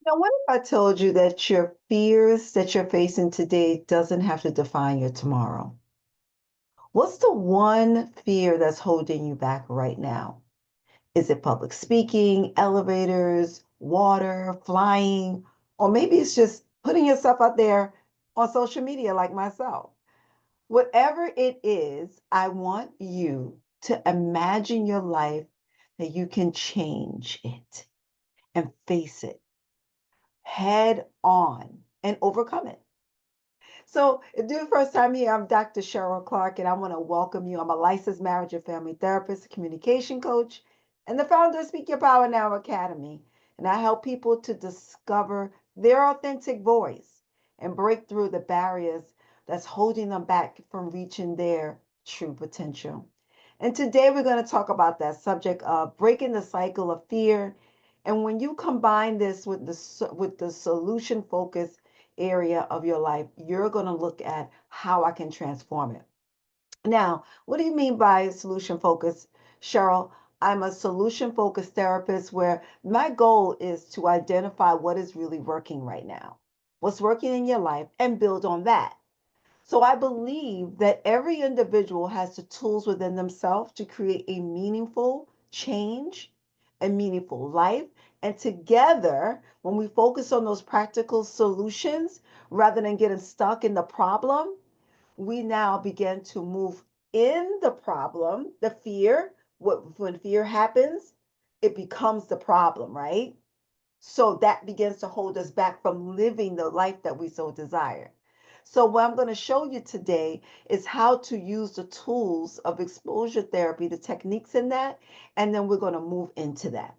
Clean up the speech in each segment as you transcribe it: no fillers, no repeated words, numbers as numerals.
Now, what if I told you that your fears that you're facing today doesn't have to define your tomorrow? What's the one fear that's holding you back right now? Is it public speaking, elevators, water, flying, or maybe it's just putting yourself out there on social media like myself? Whatever it is, I want you to imagine your life that you can change it and face it head on and overcome it. So, if this is the first time here, I'm Dr. Cheryl Clarke, and I want to welcome you. I'm a licensed marriage and family therapist, communication coach, and the founder of Speak Your Power Now Academy. And I help people to discover their authentic voice and break through the barriers that's holding them back from reaching their true potential. And today we're going to talk about that subject of breaking the cycle of fear. And when you combine this with the solution focus area of your life, you're going to look at how I can transform it. Now, what do you mean by solution focus, Cheryl? I'm a solution focused therapist where my goal is to identify what is really working right now, what's working in your life, and build on that. So I believe that every individual has the tools within themselves to create a meaningful change, a meaningful life. And together, when we focus on those practical solutions rather than getting stuck in the problem, we now begin to move in the problem, the fear. When fear happens, it becomes the problem, right? So that begins to hold us back from living the life that we so desire. So, what I'm going to show you today is how to use the tools of exposure therapy, the techniques in that, and then we're going to move into that.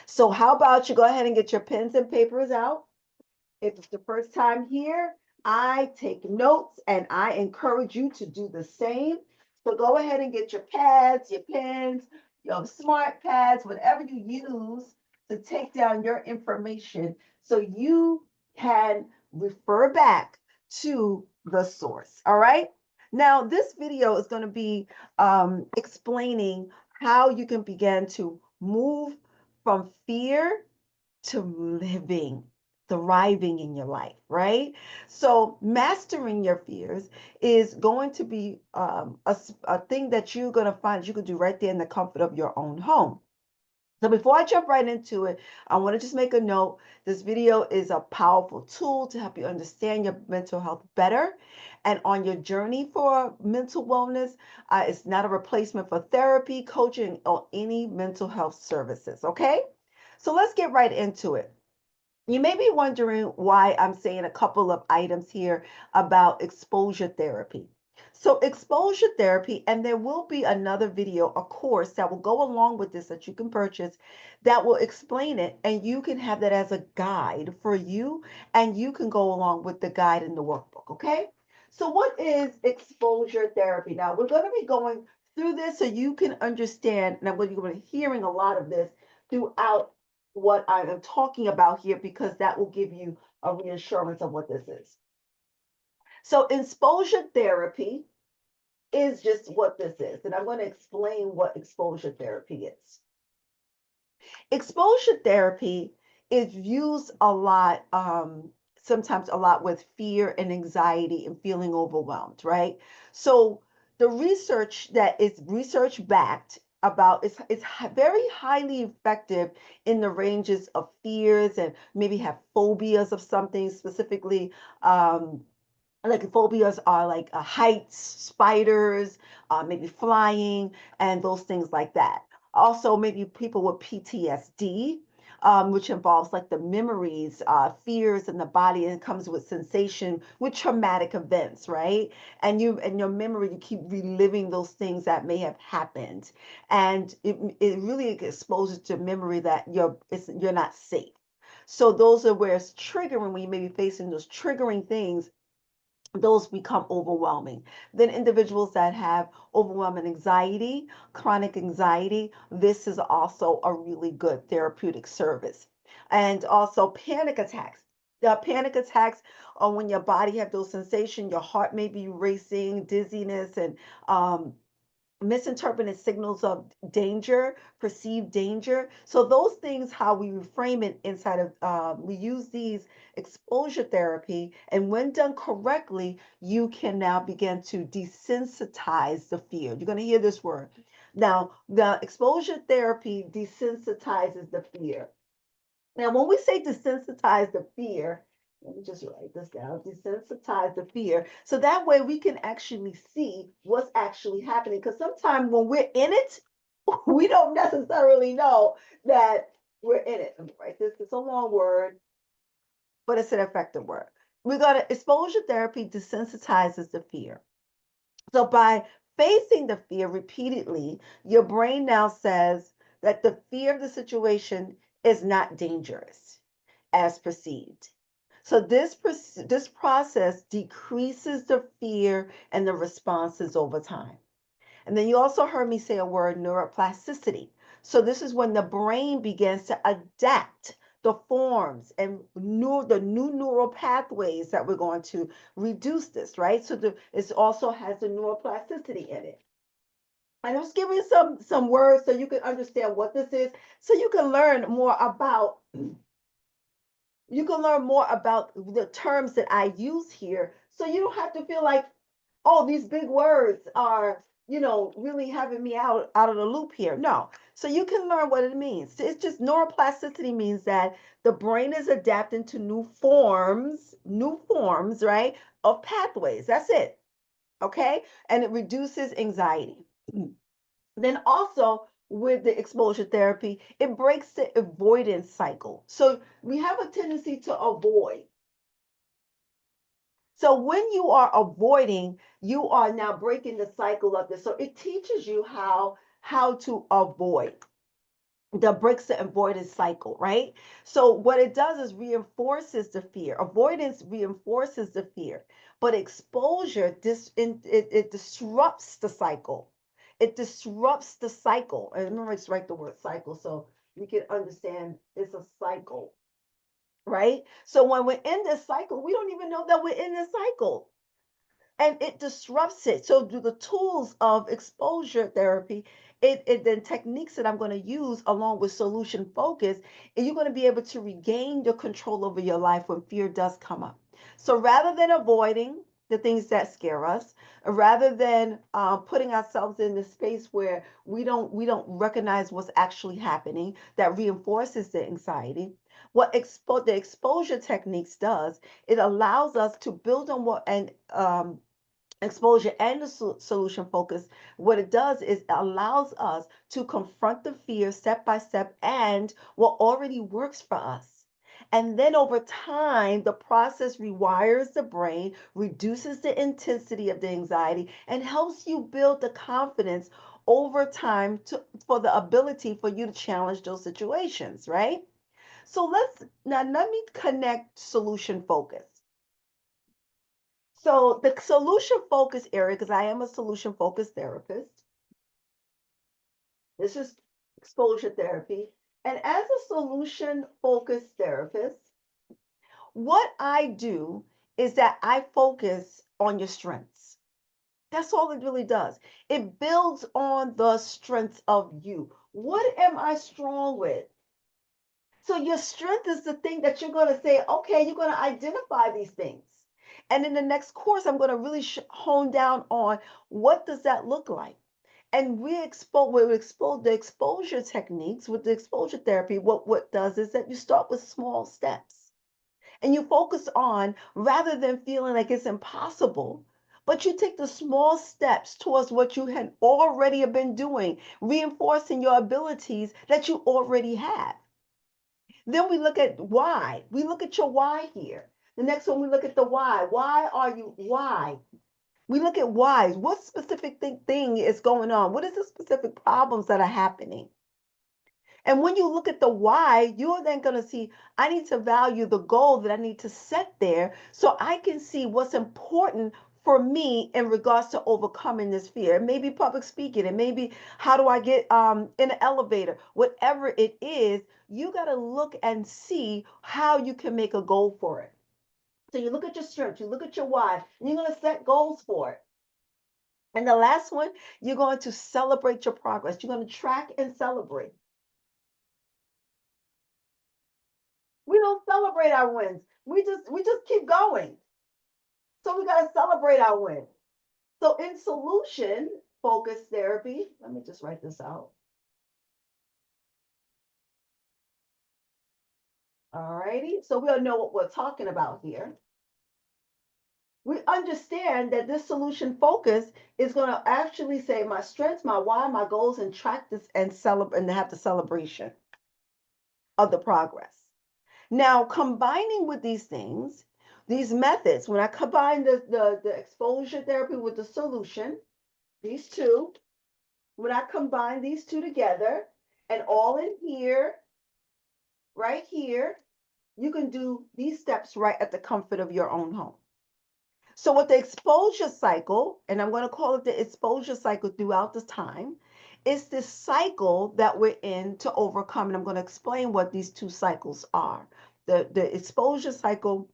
So, how about you go ahead and get your pens and papers out? If it's the first time here, I take notes and I encourage you to do the same. So, go ahead and get your pads, your pens, your smart pads, whatever you use to take down your information so you can refer back to the source. All right. Now, this video is going to be explaining how you can begin to move from fear to living, thriving in your life, right? So, mastering your fears is going to be a thing that you're going to find you can do right there in the comfort of your own home. So before I jump right into it, I want to just make a note. This video is a powerful tool to help you understand your mental health better. And on your journey for mental wellness, it's not a replacement for therapy, coaching, or any mental health services. Okay? So let's get right into it. You may be wondering why I'm saying a couple of items here about exposure therapy. So, exposure therapy, and there will be another video, a course that will go along with this that you can purchase that will explain it, and you can have that as a guide for you, and you can go along with the guide in the workbook. Okay. So, what is exposure therapy? Now, we're going to be going through this so you can understand, and I'm going to be hearing a lot of this throughout what I am talking about here because that will give you a reassurance of what this is. So, exposure therapy is just what this is, and I'm going to explain what exposure therapy is. Exposure therapy is used a lot, sometimes a lot with fear and anxiety and feeling overwhelmed, right? So the research that is research backed about is very highly effective in the ranges of fears and maybe have phobias of something specifically. Like phobias are like heights, spiders, maybe flying, and those things like that. Also, maybe people with PTSD, which involves like the memories, fears in the body, and it comes with sensation with traumatic events, right? And you, in your memory, you keep reliving those things that may have happened, and it really exposes to memory that you're not safe. So those are where it's triggering when you may be facing those triggering things, those become overwhelming. Then individuals that have overwhelming anxiety, chronic anxiety, this is also a really good therapeutic service. And also panic attacks. The panic attacks are when your body have those sensations, your heart may be racing, dizziness, and misinterpreted signals of danger, perceived danger. So those things, how we reframe it inside of, we use these exposure therapy, and when done correctly, you can now begin to desensitize the fear. You're going to hear this word. Now, the exposure therapy desensitizes the fear. Now, when we say desensitize the fear, let me just write this down. Desensitize the fear. So that way we can actually see what's actually happening. Because sometimes when we're in it, we don't necessarily know that we're in it. Let me write this. It's a long word, but it's an effective word. We got to exposure therapy desensitizes the fear. So by facing the fear repeatedly, your brain now says that the fear of the situation is not dangerous as perceived. So this process decreases the fear and the responses over time. And then you also heard me say a word, neuroplasticity. So this is when the brain begins to adapt the forms and the new neural pathways that we're going to reduce this, right? So it also has the neuroplasticity in it. And I'm just giving some words so you can understand what this is, so you can learn more about the terms that I use here, so you don't have to feel like, oh, these big words are, really having me out of the loop here. No. So you can learn what it means. It's just neuroplasticity means that the brain is adapting to new forms, right, of pathways. That's it. Okay? And it reduces anxiety. Then also with the exposure therapy, it breaks the avoidance cycle. So we have a tendency to avoid. So when you are avoiding, you are now breaking the cycle of this. So it teaches you how to avoid. The breaks the avoidance cycle, right? So what it does is reinforces the fear. Avoidance reinforces the fear, but exposure it disrupts the cycle. It disrupts the cycle. And remember, just write the word cycle so you can understand it's a cycle, right? So when we're in this cycle, we don't even know that we're in this cycle, and it disrupts it. So do the tools of exposure therapy, it then techniques that I'm going to use along with solution focus, and you're going to be able to regain your control over your life when fear does come up. So rather than avoiding the things that scare us, rather than putting ourselves in the space where we don't recognize what's actually happening, that reinforces the anxiety. What the exposure techniques does, it allows us to build on what and exposure and the solution focus, what it does is it allows us to confront the fear step by step and what already works for us. And then over time, the process rewires the brain, reduces the intensity of the anxiety, and helps you build the confidence over time for the ability for you to challenge those situations, right? So let me connect solution focus. So the solution focus area, because I am a solution focused therapist, this is exposure therapy. And as a solution focused therapist, what I do is that I focus on your strengths. That's all it really does. It builds on the strengths of you. What am I strong with? So your strength is the thing that you're going to say, okay, you're going to identify these things. And in the next course, I'm going to really hone down on what does that look like. And we expose the exposure techniques with the exposure therapy. What does is that you start with small steps and you focus on, rather than feeling like it's impossible, but you take the small steps towards what you had already been doing, reinforcing your abilities that you already have. Then we look at why. We look at your why here. The next one, we look at the why. Why are you, why? We look at whys. What specific thing is going on? What is the specific problems that are happening? And when you look at the why, you're then going to see, I need to value the goal that I need to set there so I can see what's important for me in regards to overcoming this fear. It may be public speaking. It may be, how do I get in an elevator? Whatever it is, you got to look and see how you can make a goal for it. So you look at your strengths, you look at your why, and you're going to set goals for it. And the last one, you're going to celebrate your progress. You're going to track and celebrate. We don't celebrate our wins. We just keep going. So we got to celebrate our wins. So in solution focused therapy, let me just write this out. All righty. So we'll know what we're talking about here. We understand that this solution focus is going to actually say my strengths, my why, my goals, and track this and celebrate and have the celebration of the progress. Now, combining with these things, these methods, when I combine the exposure therapy with the solution, these two, when I combine these two together and all in here, right here, you can do these steps right at the comfort of your own home. So with the exposure cycle, and I'm going to call it the exposure cycle throughout the time, it's this cycle that we're in to overcome. And I'm going to explain what these two cycles are. The exposure cycle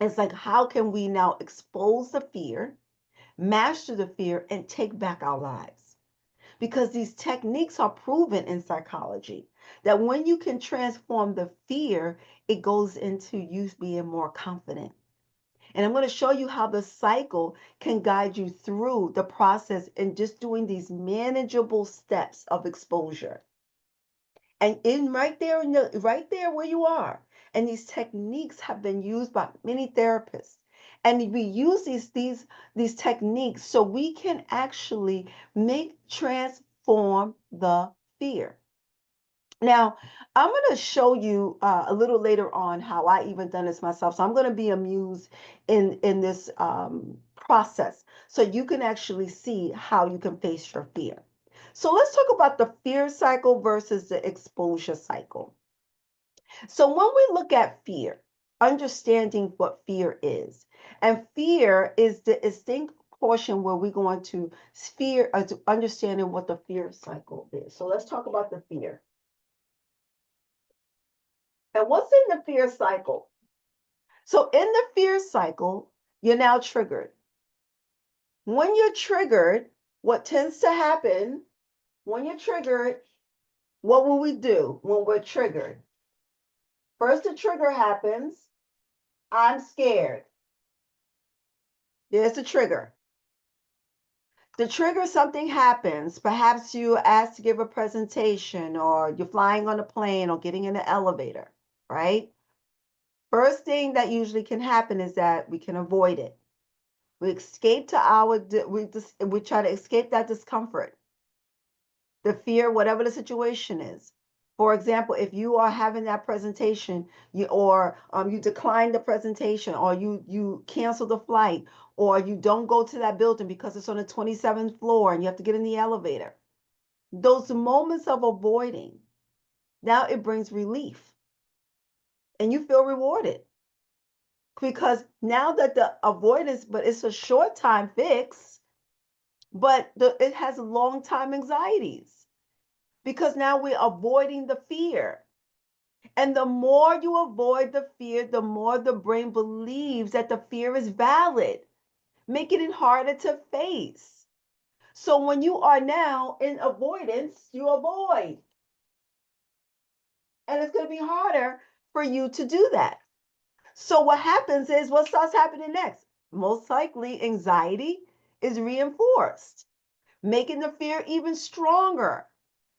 is like, how can we now expose the fear, master the fear, and take back our lives? Because these techniques are proven in psychology that when you can transform the fear, it goes into you being more confident. And I'm going to show you how the cycle can guide you through the process in just doing these manageable steps of exposure. And in right there where you are. And these techniques have been used by many therapists. And we use these techniques so we can actually transform the fear. Now, I'm going to show you a little later on how I even done this myself. So I'm going to be amused in this process so you can actually see how you can face your fear. So let's talk about the fear cycle versus the exposure cycle. So when we look at fear, understanding what fear is, and fear is the distinct portion where we're going to understanding what the fear cycle is. So let's talk about the fear. And what's in the fear cycle? So, in the fear cycle, you're now triggered. When you're triggered, what tends to happen when you're triggered, what will we do when we're triggered? First, the trigger happens. I'm scared. There's the trigger. The trigger, something happens. Perhaps you asked to give a presentation, or you're flying on a plane, or getting in an elevator, right? First thing that usually can happen is that we can avoid it. We escape to we try to escape that discomfort, the fear, whatever the situation is. For example, if you are having that presentation, you decline the presentation, or you cancel the flight, or you don't go to that building because it's on the 27th floor and you have to get in the elevator. Those moments of avoiding, now it brings relief, and you feel rewarded because now that the avoidance, but it's a short time fix, but it has long time anxieties because now we're avoiding the fear. And the more you avoid the fear, the more the brain believes that the fear is valid, making it harder to face. So when you are now in avoidance, you avoid. And it's going to be harder for you to do that. So what happens is, what starts happening next? Most likely anxiety is reinforced, making the fear even stronger.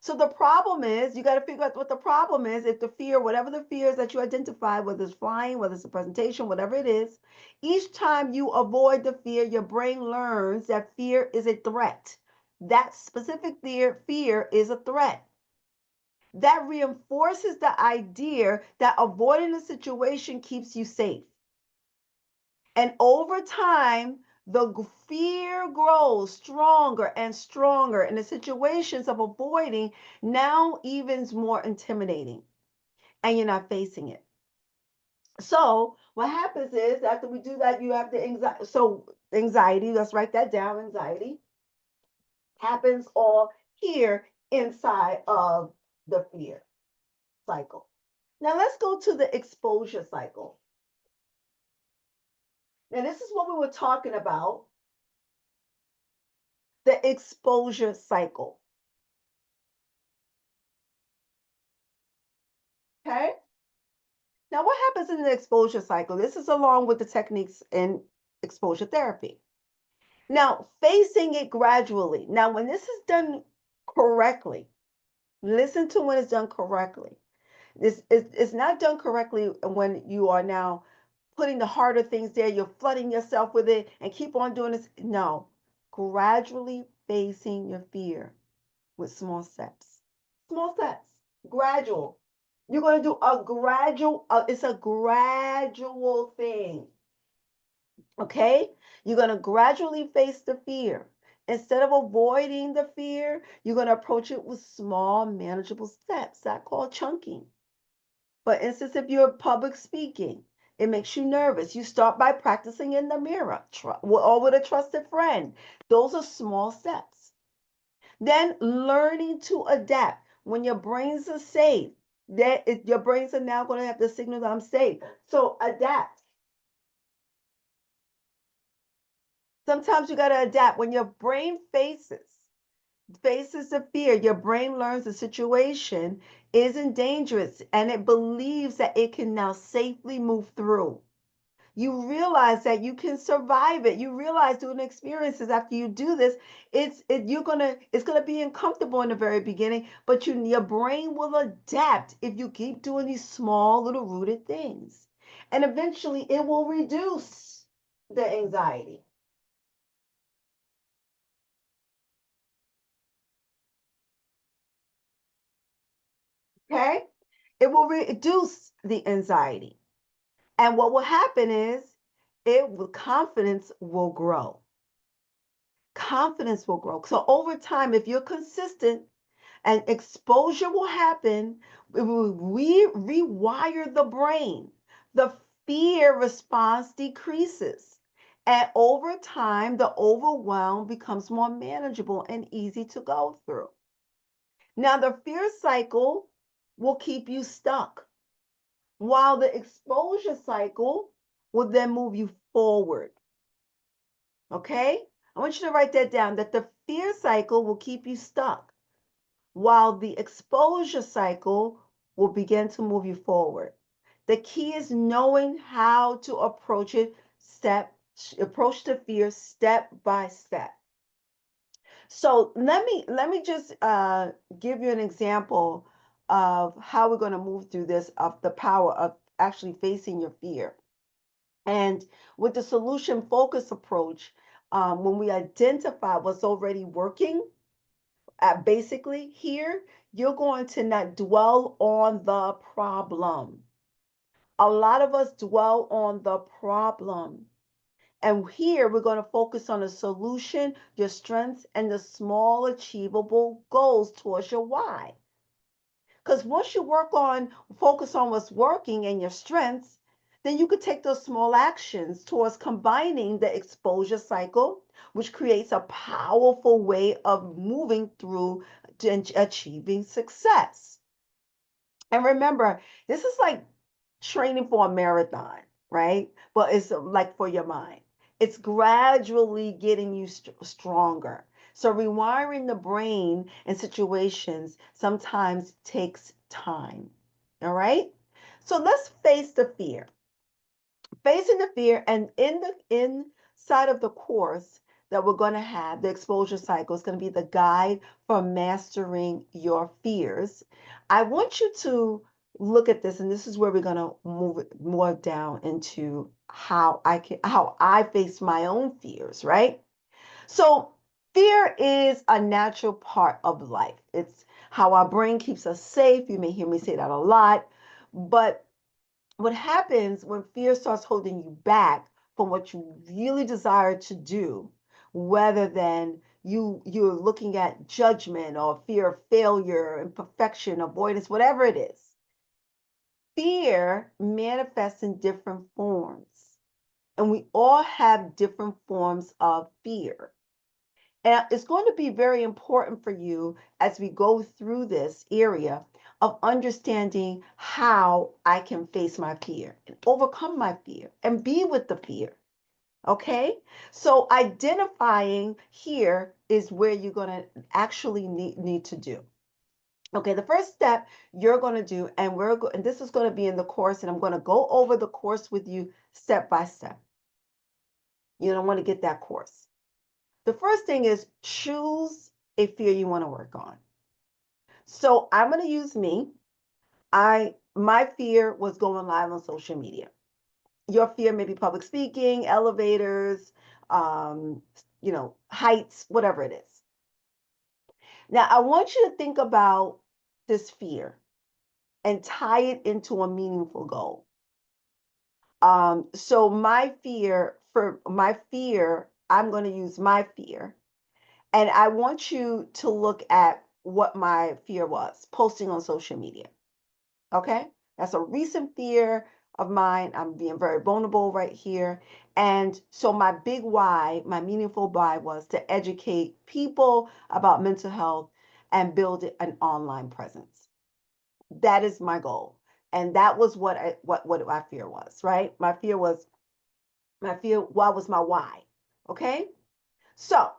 So the problem is, you got to figure out what the problem is. If the fear, whatever the fears that you identify, whether it's flying, whether it's a presentation, whatever it is, each time you avoid the fear, your brain learns that fear is a threat. That specific fear is a threat. That reinforces the idea that avoiding the situation keeps you safe. And over time, the fear grows stronger and stronger, and the situations of avoiding now even more intimidating, and you're not facing it. So what happens is, after we do that, you have the anxiety. So anxiety, let's write that down. Anxiety happens all here inside of the fear cycle. Now let's go to the exposure cycle. Now this is what we were talking about The exposure cycle. Okay. Now, what happens in the exposure cycle? This is along with the techniques in exposure therapy. Now, facing it gradually. Now, when this is done correctly, listen to when it's done correctly. This is it's not done correctly when you are now putting the harder things there, you're flooding yourself with it and keep on doing this. No, gradually facing your fear with small steps. Small steps, gradual. You're going to do a gradual, it's a gradual thing. Okay? You're going to gradually face the fear. Instead of avoiding the fear, you're going to approach it with small, manageable steps. That's called chunking. For instance, if you're public speaking, it makes you nervous. You start by practicing in the mirror or with a trusted friend. Those are small steps. Then learning to adapt. When your brains are safe, your brains are now going to have the signal that I'm safe. So adapt. Sometimes you got to adapt. When your brain faces the fear, your brain learns the situation isn't dangerous and it believes that it can now safely move through. You realize that you can survive it. You realize doing experiences after you do this, it's gonna be uncomfortable in the very beginning, but your brain will adapt if you keep doing these small little rooted things. And eventually it will reduce the anxiety. Okay? It will reduce the anxiety. And what will happen is confidence will grow. Confidence will grow. So over time, if you're consistent and exposure will happen, it will rewire the brain. The fear response decreases. And over time, the overwhelm becomes more manageable and easy to go through. Now, the fear cycle will keep you stuck, while the exposure cycle will then move you forward. Okay? I want you to write that down that the fear cycle will keep you stuck, while the exposure cycle will begin to move you forward. The key is knowing how to approach the fear step by step. So let me just give you an example of how we're going to move through this, of the power of actually facing your fear. And with the solution focus approach, when we identify what's already working, basically here, you're going to not dwell on the problem. A lot of us dwell on the problem. And here we're going to focus on the solution, your strengths, and the small achievable goals towards your why. Because once you focus on what's working and your strengths, then you could take those small actions towards combining the exposure cycle, which creates a powerful way of moving through to achieving success. And remember, this is like training for a marathon, right? But it's like for your mind. It's gradually getting you stronger. So rewiring the brain in situations sometimes takes time. All right? So let's face the fear. Facing the fear, and in the inside of the course that we're going to have, the exposure cycle is going to be the guide for mastering your fears. I want you to look at this, and this is where we're going to move it more down into how I face my own fears, right? So fear is a natural part of life. It's how our brain keeps us safe. You may hear me say that a lot, but what happens when fear starts holding you back from what you really desire to do, whether than you're looking at judgment or fear of failure, imperfection, avoidance, whatever it is, fear manifests in different forms, and we all have different forms of fear. And it's going to be very important for you as we go through this area of understanding how I can face my fear and overcome my fear and be with the fear. Okay, so identifying here is where you're going to actually need to do. Okay, the first step you're going to do, and and this is going to be in the course, and I'm going to go over the course with you step by step. You don't want to get that course. The first thing is choose a fear you want to work on. So I'm going to use me. My fear was going live on social media. Your fear may be public speaking, elevators, um, heights, whatever it is. Now, I want you to think about this fear and tie it into a meaningful goal. So my fear, I'm going to use my fear, and I want you to look at what my fear was, posting on social media. Okay? That's a recent fear of mine. I'm being very vulnerable right here. And so my big why, my meaningful why was to educate people about mental health and build an online presence. That is my goal. And that was what my fear was, right? What was my why? Okay? So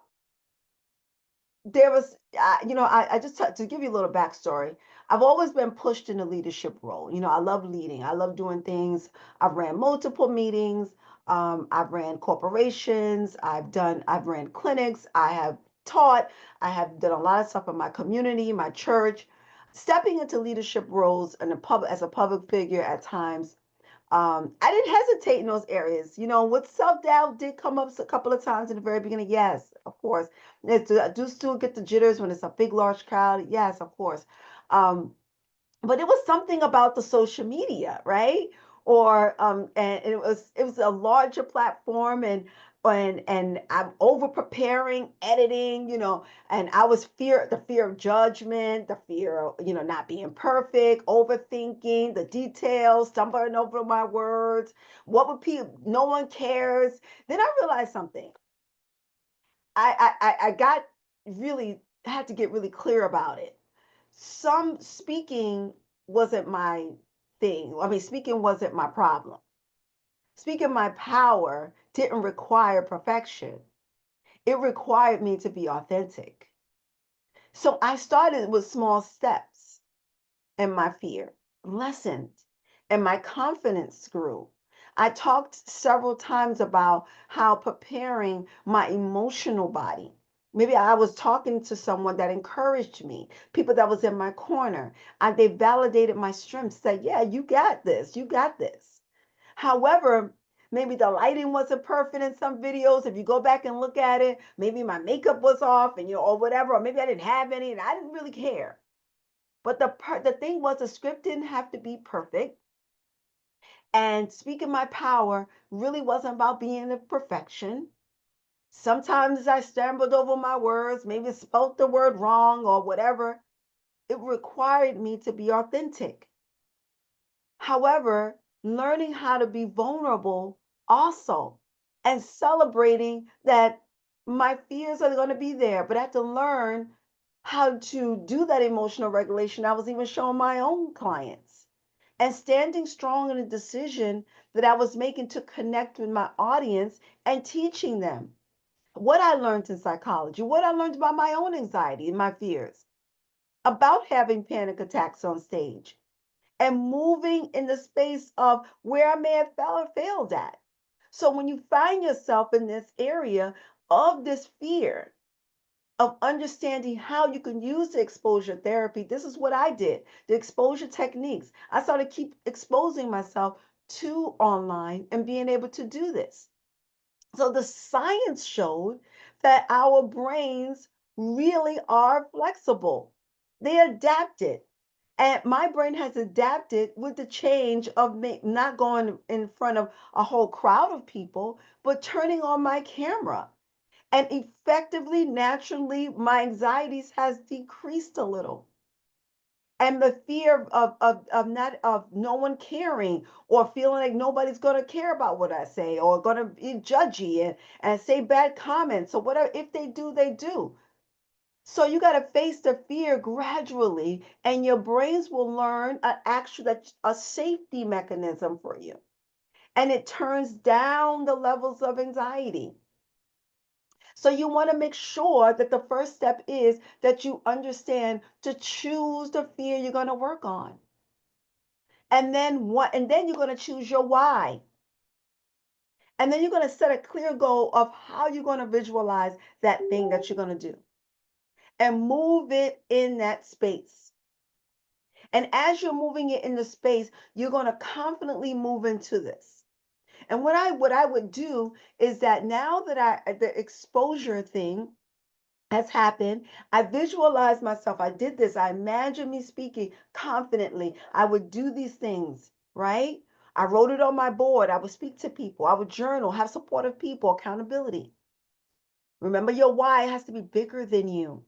there was I just to give you a little backstory. I've always been pushed in a leadership role. I love leading, I love doing things. I've ran multiple meetings. I've ran corporations, I've ran clinics, I have taught, I have done a lot of stuff in my community, my church. Stepping into leadership roles in a as a public figure at times, I didn't hesitate in those areas. What self-doubt did come up a couple of times in the very beginning. Yes, of course. I do still get the jitters when it's a big, large crowd. Yes, of course. Um, but it was something about the social media, right? Or and it was a larger platform, and I'm over preparing, editing, and I was the fear of judgment, the fear of not being perfect, overthinking the details, stumbling over my words. What would people? No one cares. Then I realized something. I got really had to get really clear about it. Some speaking wasn't my thing. I mean, speaking wasn't my problem. Speaking my power didn't require perfection. It required me to be authentic. So I started with small steps, and my fear lessened and my confidence grew. I talked several times about how preparing my emotional body. Maybe I was talking to someone that encouraged me, people that was in my corner, and they validated my strengths, said, yeah, you got this, you got this. However, maybe the lighting wasn't perfect in some videos. If you go back and look at it, maybe my makeup was off and or whatever, or maybe I didn't have any and I didn't really care. But the thing was, the script didn't have to be perfect. And speaking my power really wasn't about being a perfection. Sometimes I stumbled over my words, maybe spelt the word wrong or whatever. It required me to be authentic. However, learning how to be vulnerable also, and celebrating that my fears are going to be there, but I have to learn how to do that emotional regulation. I was even showing my own clients and standing strong in a decision that I was making to connect with my audience and teaching them what I learned in psychology, what I learned about my own anxiety and my fears, about having panic attacks on stage, and moving in the space of where I may have failed at. So when you find yourself in this area of this fear, of understanding how you can use the exposure therapy, this is what I did. The exposure techniques. I started keep exposing myself to online and being able to do this. So the science showed that our brains really are flexible. They adapted. And my brain has adapted with the change of not going in front of a whole crowd of people, but turning on my camera. And effectively, naturally, my anxieties has decreased a little. And the fear of not of no one caring, or feeling like nobody's going to care about what I say, or going to be judgy and say bad comments, or whatever. If they do, they do. So you got to face the fear gradually, and your brains will learn a safety mechanism for you. and it turns down the levels of anxiety. So you want to make sure that the first step is that you understand to choose the fear you're going to work on. And then you're going to choose your why. And then you're going to set a clear goal of how you're going to visualize that thing that you're going to do and move it in that space. And as you're moving it in the space, you're going to confidently move into this. And what I would do is that now that the exposure thing has happened, I visualize myself. I did this. I imagine me speaking confidently. I would do these things, right? I wrote it on my board. I would speak to people. I would journal, have supportive people, accountability. Remember, your why has to be bigger than you.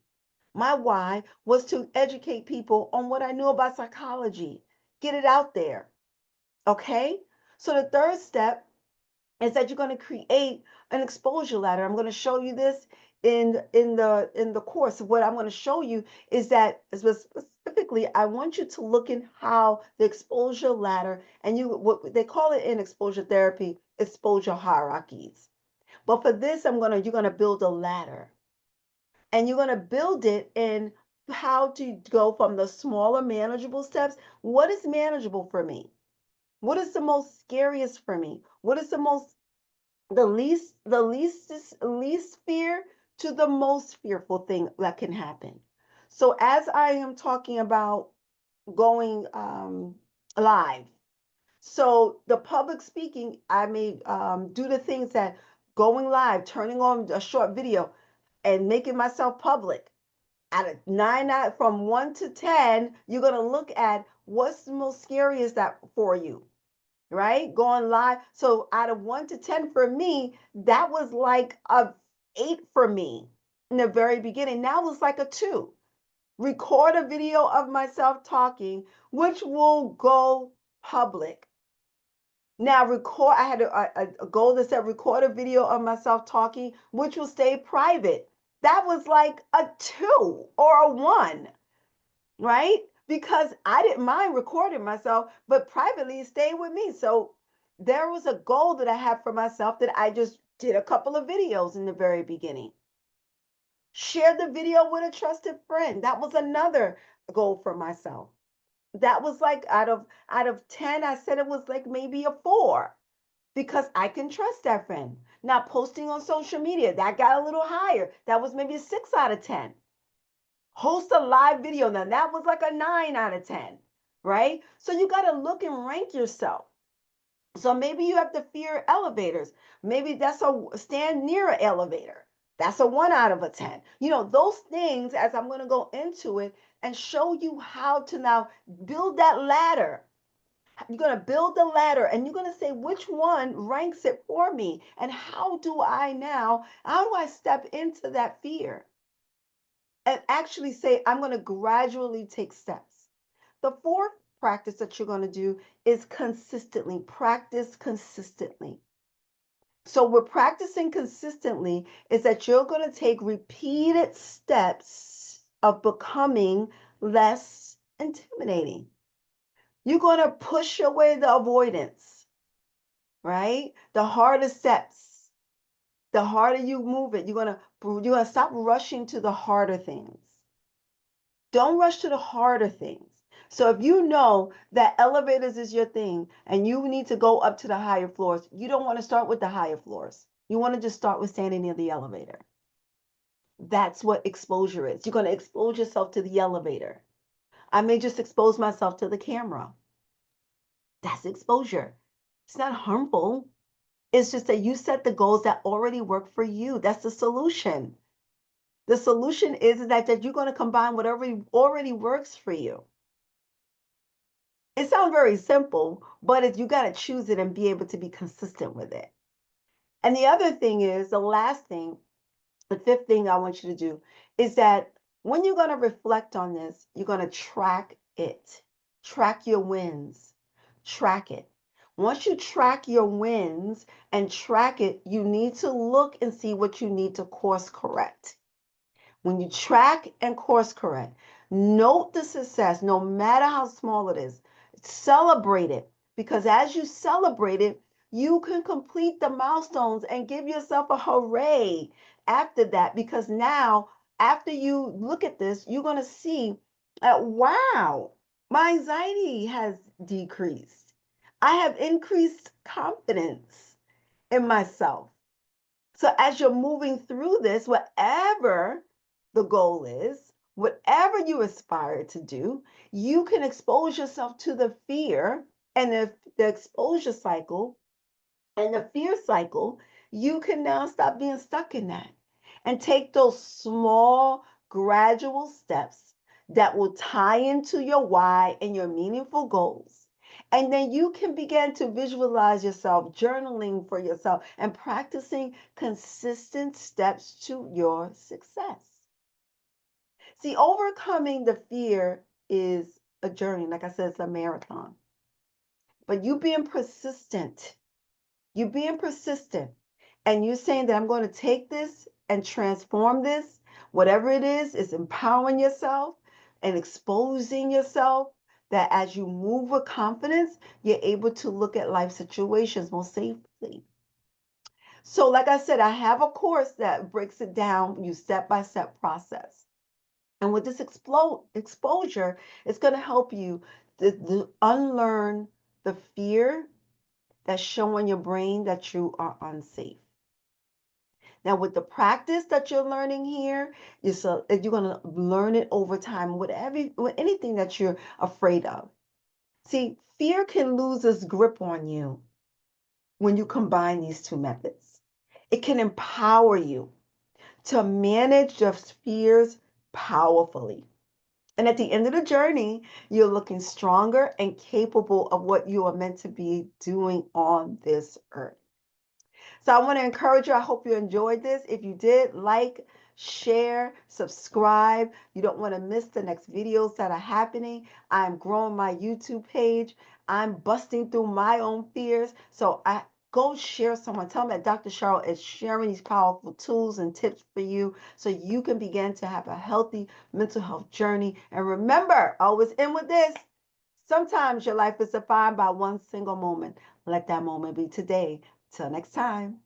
My why was to educate people on what I knew about psychology, get it out there. Okay? So the third step is that you're going to create an exposure ladder. I'm going to show you this in the course. What I'm going to show you is that specifically I want you to look in how the exposure ladder, and you what they call it in exposure therapy, exposure hierarchies. But for this, you're going to build a ladder, and you're going to build it in how to go from the smaller manageable steps. What is manageable for me? What is the most scariest for me? What is the least fear to the most fearful thing that can happen? So as I am talking about going live, so the public speaking, I may do the things that going live, turning on a short video, and making myself public. Out of from 1 to 10, you're gonna look at what's the most scariest that for you, right? Going live. So out of 1 to 10 for me, that was like a 8 for me in the very beginning. Now it's like a 2. Record a video of myself talking, which will go public. Now record, I had a goal that said record a video of myself talking, which will stay private. That was like a 2 or a 1, right? Because I didn't mind recording myself, but privately it stayed with me. So there was a goal that I had for myself that I just did a couple of videos in the very beginning. Share the video with a trusted friend. That was another goal for myself. That was like out of 10, I said it was like maybe a 4 because I can trust that friend. Now posting on social media, that got a little higher. That was maybe a 6 out of 10. Host a live video. Now that was like a 9 out of 10, right? So you got to look and rank yourself. So maybe you have to fear elevators. Maybe that's a stand near an elevator. That's a 1 out of a 10. Those things, as I'm going to go into it and show you how to now build that ladder. You're going to build the ladder and you're going to say which one ranks it for me and how do I step into that fear and actually say, I'm going to gradually take steps. The fourth practice that you're going to do is consistently practice consistently. So we're practicing consistently is that you're going to take repeated steps of becoming less intimidating. You're going to push away the avoidance, right? The harder steps, the harder you move it, you're going to stop rushing to the harder things. Don't rush to the harder things. So if you know that elevators is your thing and you need to go up to the higher floors, you don't want to start with the higher floors. You want to just start with standing near the elevator. That's what exposure is. You're going to expose yourself to the elevator. I may just expose myself to the camera. That's exposure. It's not harmful. It's just that you set the goals that already work for you. That's the solution. The solution is that you're going to combine whatever already works for you. It sounds very simple, but you got to choose it and be able to be consistent with it. And the other thing is, the last thing, the fifth thing I want you to do is that when you're going to reflect on this, you're going to track it. Track your wins. Track it. Once you track your wins and track it, you need to look and see what you need to course correct. When you track and course correct, note the success, no matter how small it is. Celebrate it, because as you celebrate it, you can complete the milestones and give yourself a hooray after that, because now, after you look at this, you're going to see that, wow, my anxiety has decreased. I have increased confidence in myself. So as you're moving through this, whatever the goal is, whatever you aspire to do, you can expose yourself to the fear and the exposure cycle and the fear cycle. You can now stop being stuck in that and take those small, gradual steps that will tie into your why and your meaningful goals. And then you can begin to visualize yourself, journaling for yourself, and practicing consistent steps to your success. See, overcoming the fear is a journey. Like I said, it's a marathon. But you being persistent, and you saying that I'm going to take this and transform this, whatever it is empowering yourself and exposing yourself, that as you move with confidence, you're able to look at life situations more safely. So, like I said, I have a course that breaks it down, you step by step process. And with this exposure, it's going to help you to unlearn the fear that's showing your brain that you are unsafe. Now, with the practice that you're learning here, you're going to learn it over time, with anything that you're afraid of. See, fear can lose its grip on you when you combine these two methods. It can empower you to manage your fears powerfully. And at the end of the journey, you're looking stronger and capable of what you are meant to be doing on this earth. So I want to encourage you. I hope you enjoyed this. If you did, like, share, subscribe. You don't want to miss the next videos that are happening. I'm growing my YouTube page. I'm busting through my own fears. So I go share someone. Tell them that Dr. Cheryl is sharing these powerful tools and tips for you so you can begin to have a healthy mental health journey. And remember, always end with this. Sometimes your life is defined by one single moment. Let that moment be today. Till next time.